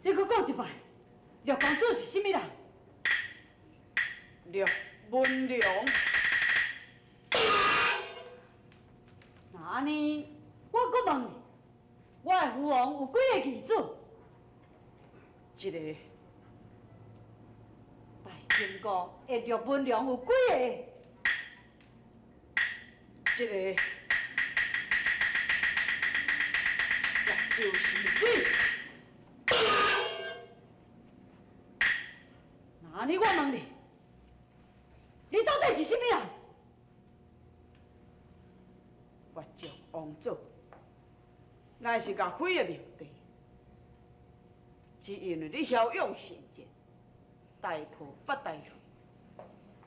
你搁讲一摆，廖公子是甚物人？廖文良。那安尼，我搁问你，我的父王有几个儿子？一个。大金国的廖文良有几个？一个。也就是你。那安尼，我问你，你到底是甚物人？越将王祖，乃是岳飞的命弟，只因为你骁勇善战，大破不大退，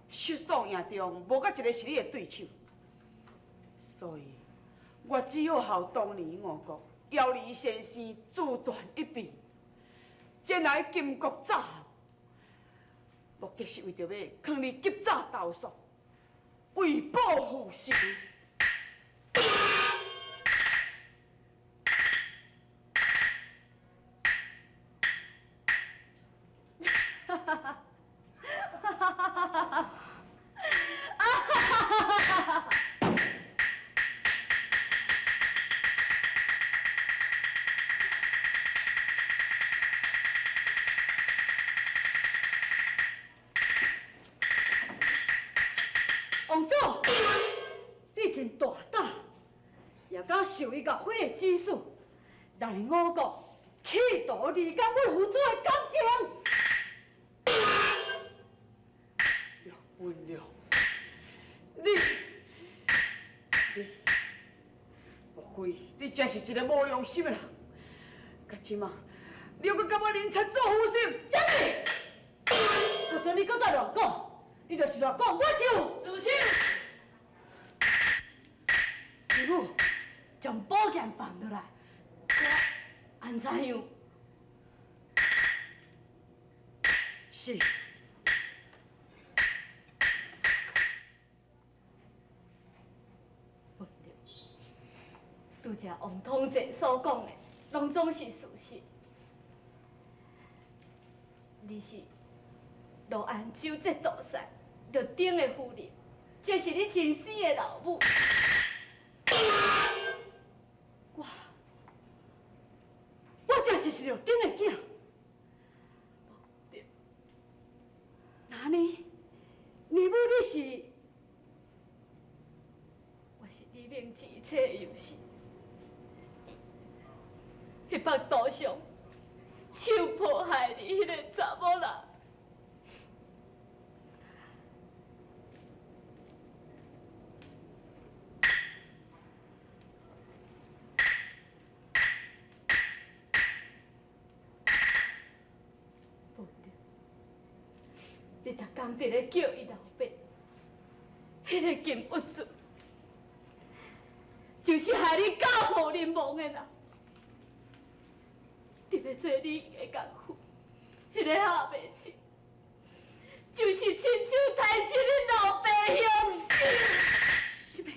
血爽营中无甲一个是你的对手，所以我只好效当年我国姚李先生自断一臂，前来金国诈降，目的是为着要扛你急早投降，为报父仇。王祖，你真大胆，也敢受伊岳飞的指示，来我国企图离间阮父子的感情。廖文良，你，莫非你真是一个无良心的人？到即马，你又搁甲我林惨做负心？点你！不准你搁再乱讲，你就是乱讲，我就自首。师母，将宝剑放落来，我安怎样？是。不对，拄则王通杰所讲的，拢总是事实。你是罗安州这大帅罗丁的夫人，这是你亲生的老母。我真是罗丁的囝。对，那你母你是？我是李明之妻的游戏。迄幅图上手迫害你迄个查某人。不对，你逐工伫咧叫伊老爸，迄个金不准，就是害你家破人亡的人。伫咧做你的功夫，迄个下袂清，就是亲手杀死你老爸的凶手。什么？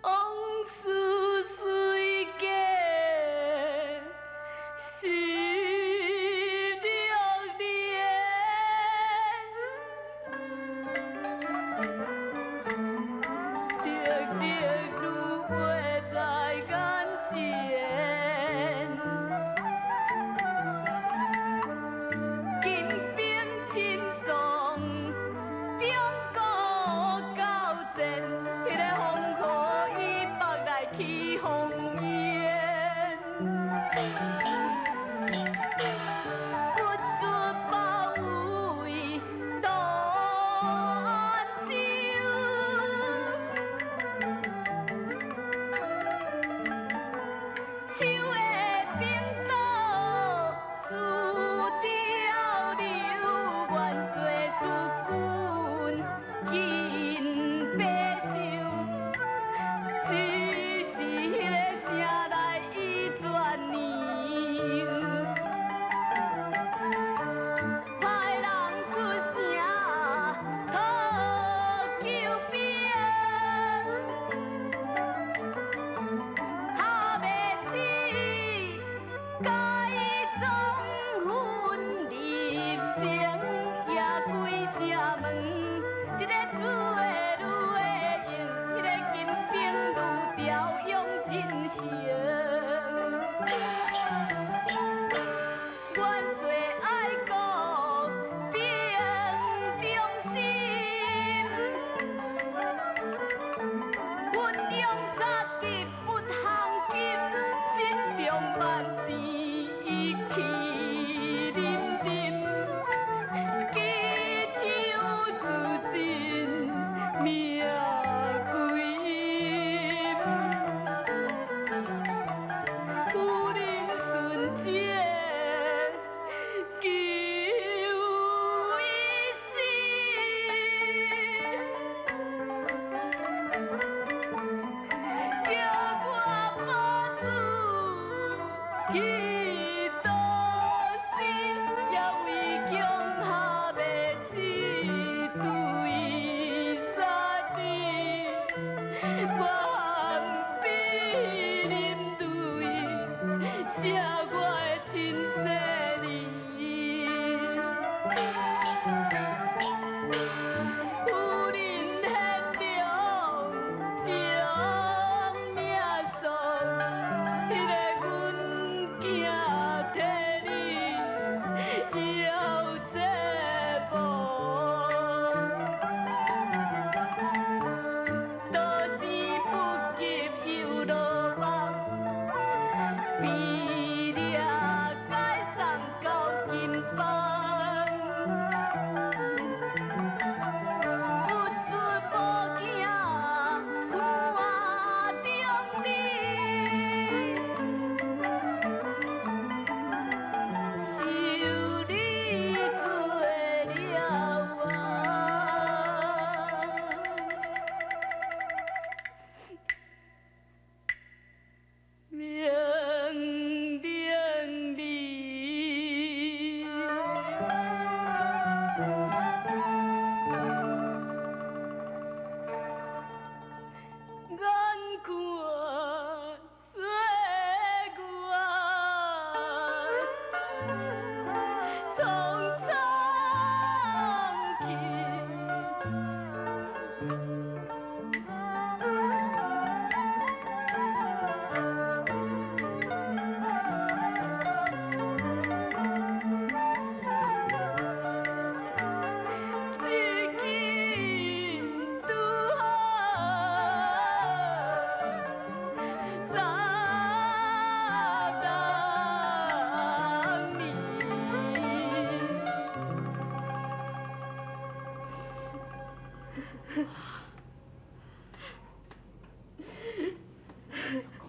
往事随过，是流年。历历如画在眼前，金兵亲送兵高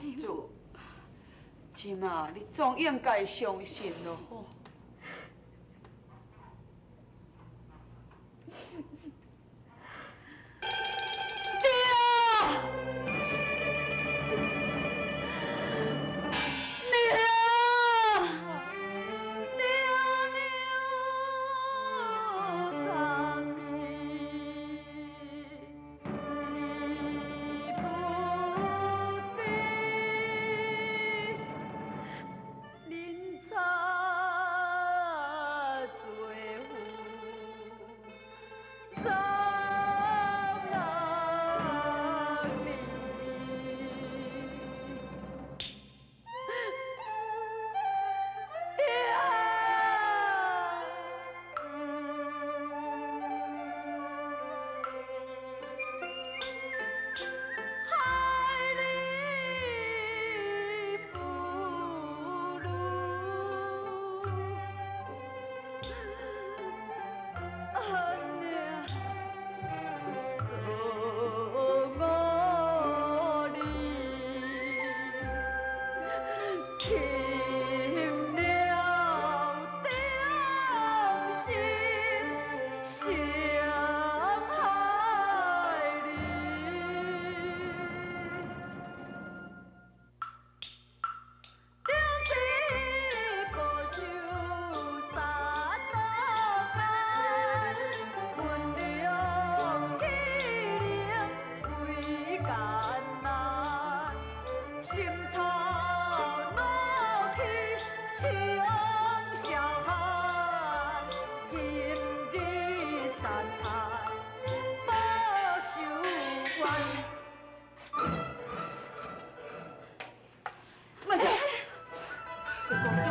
公主，今啊，你总应该相信咯吼。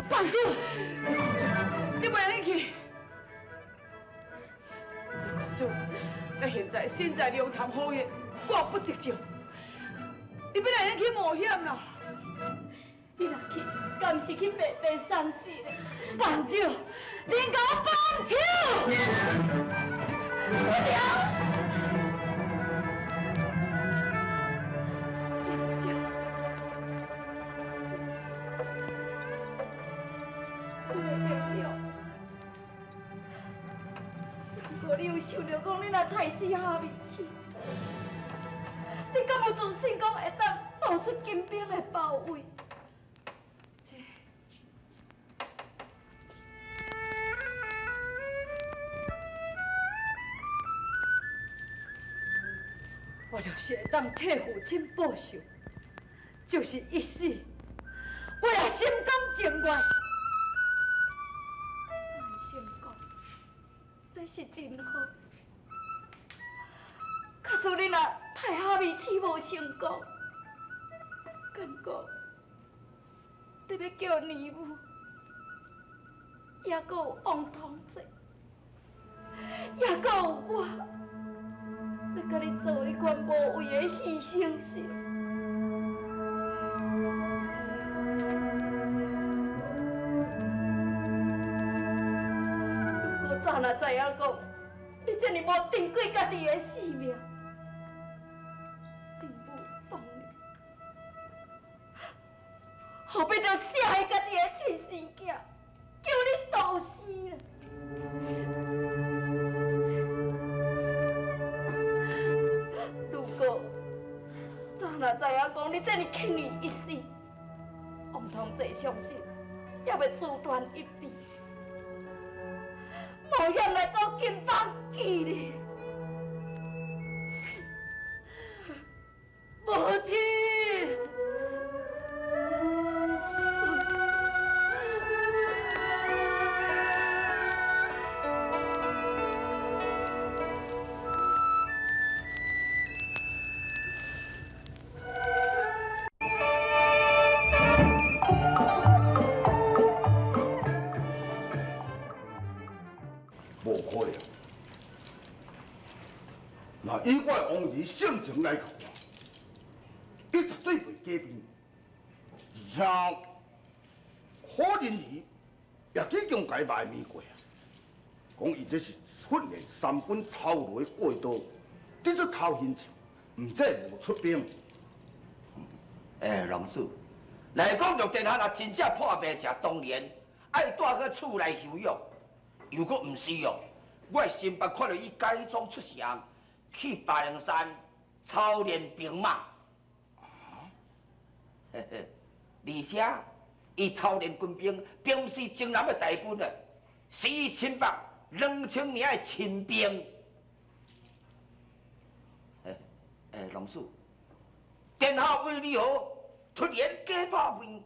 放酒，你袂用去。公主，咱现在身在龙潭虎穴，挂不得救。你要来用去冒险啦？你若去。毋是去白白送死的。放手！恁甲我放手！姑娘，对不起，我会原谅。不过你有想到讲，你若太死哈面子，你敢有自信讲会当逃出金兵的包围？这。我就是会当替父亲报仇，就是一死，我也心甘情愿。安心讲，这是真好。可是你若太哈密试无成功，感觉你要叫义母，也阁有王同志，也阁有我。要甲你做一款无谓的牺牲性。如果早若知影讲，你这么无珍贵家己的性命，定不当你，后壁就写害家己的亲生囝，叫你倒死了。若知影讲你这么轻易一死，王同志相信也要自断一臂，冒险来到金邦记你。母亲。无可能。那以我的王儿性情来看，伊绝对袂假变，而且可能伊也已经甲伊卖面过啊。讲伊这是训练3本操落的过刀，你这偷现场，唔这无出兵。龙叔，来讲陆殿下若真正破病食当年，爱带去厝内休养。如果唔是哦，我新北看到伊改装出城，去八灵山操练兵马。而且伊操练军兵，并不是征南的大军啊，是伊新北2000名的亲兵。龙叔，殿下为你好，突然假拍面，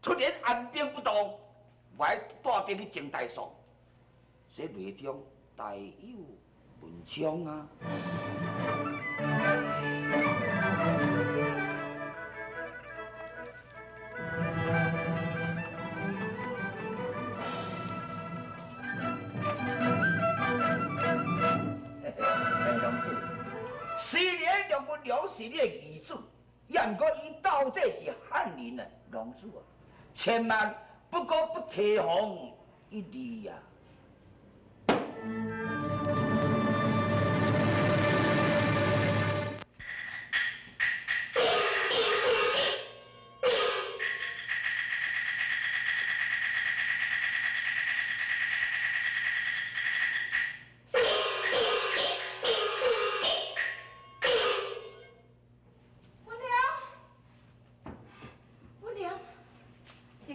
突然按兵不动，我还带兵去征大宋。这内中大有文章啊！龙叔，虽然梁文良是你的儿子，但过伊到底是汉人啊，龙叔啊，千万不可不提防一二呀！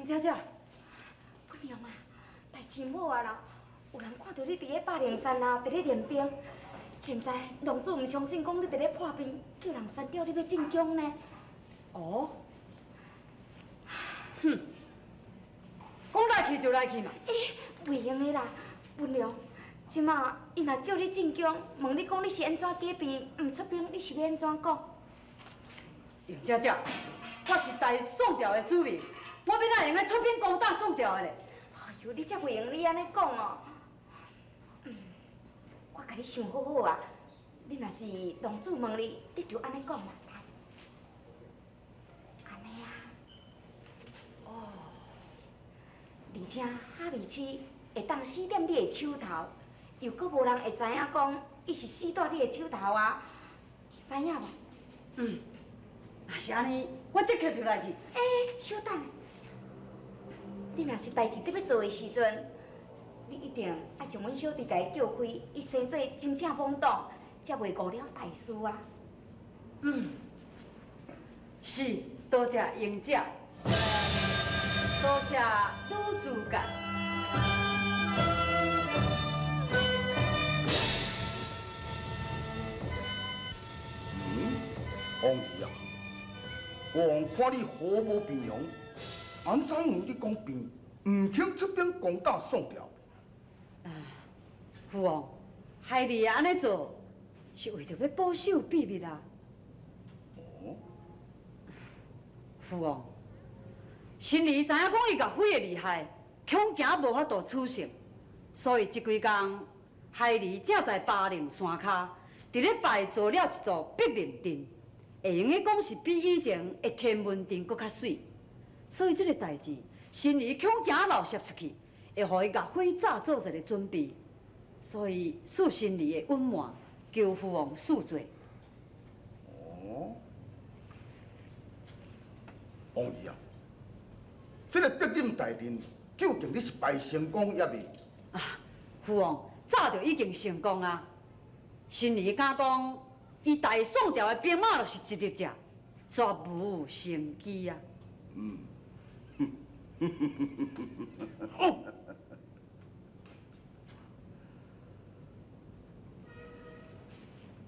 姐姐，不娘啊，代志好啊啦！有人看到你伫咧八灵山啊，伫咧练兵。现在龙主唔相信讲你伫咧破病，叫人宣召你要进宫呢。哦，哼，讲来去就来去嘛。袂用的啦，文良。即马伊若叫你进宫，问你讲你是安怎假病唔出兵，你是要安怎讲？杨姐姐，我是大宋朝的子民。我要哪用来出兵攻打宋朝的咧？哎呦，你才袂用你安尼讲哦。我甲你想好好啊，你若是龙主问你，你就安尼讲嘛。安尼啊。哦，且哈密鼠会当死踮你的手头，又搁无人会知影讲伊是死在你的手头啊，知影无？若是安尼，我即刻就来去。稍等，你若是代志得要做的时阵，你一定爱将阮小弟家叫开，伊生做真正懵懂，才袂误了大事啊。是，多谢英姐，多谢女主角。王姨啊，王看你毫无平庸，安怎有你讲病，唔肯出兵攻打宋朝？父王，孩儿安尼做，是为着要保守秘密啊。父王，心里知影讲伊甲毁的厉害，恐惊无法度处成，所以这几工，孩儿才在巴陵山骹，伫咧拜做了一座碧林阵，会用的讲是比以前的天文阵搁较水。所以这个代志，心里恐惊漏泄出去，会互伊甲毁早做一个准备。所以恕心里的隐瞒，求父王恕罪。王姨啊，这个必任大阵，究竟你是拜成功也未？父王早就已经成功啊！心里敢讲，伊大宋朝的兵马就是一粒只，绝无成机啊！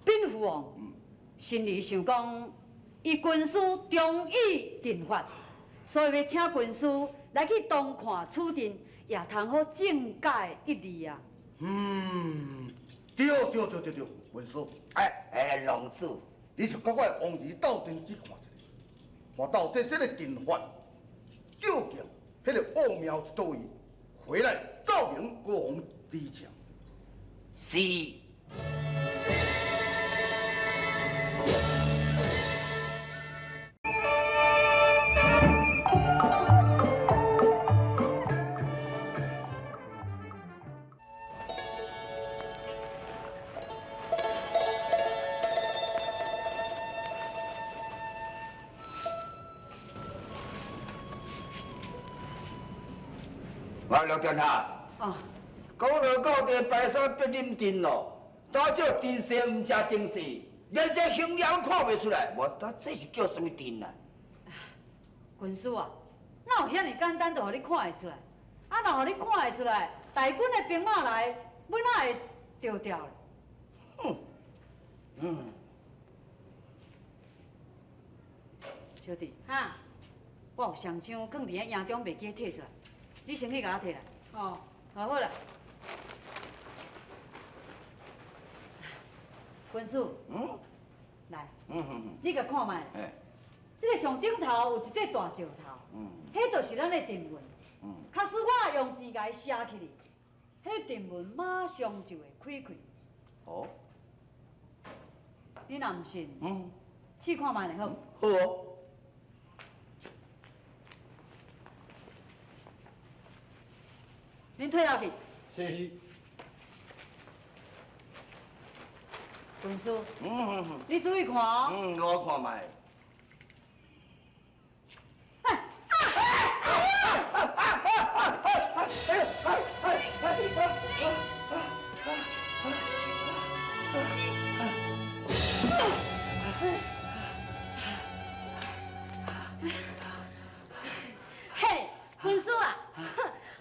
禀父王，心里想讲，伊军师忠义定法，所以要请军师来去东看此阵，也通好正解一二啊。对，文书，龙主，你就甲我的王姨斗阵去看一下，看到底这个阵法究竟迄个奥妙之多位，回来照明国王知情。是。我陆殿下，讲到到地拜山必啉阵咯，大少阵势唔正定势，连这形样看袂出来，无呾这是叫什么阵啊？军师啊，哪有遐尼简单就互你看会出来？啊，若互你看会出来，大军的兵马来，要哪会丢掉咧？小弟，我有双枪放伫咧营中，袂记摕出来，你先去甲我摕来。好啦。军师，来，你甲看卖。这个上顶头有一块大石头，迄就是咱的阵纹。假使我若用字甲伊写起哩，迄阵纹马上就会开开。哦，你若唔信，试看卖就好。好哦。恁退下去。是。军师，你注意看哦。我看卖。嘿，军师啊，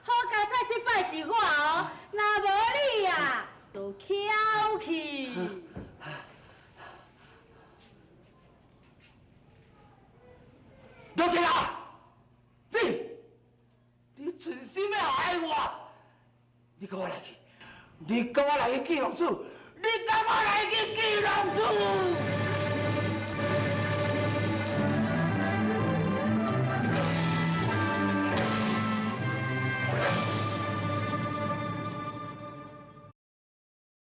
好佳再失败是我哦，若无你啊，就翘去。陆殿下，你存心要害我，你跟我来去，你跟我来去见龙主，你跟我来去见龙主。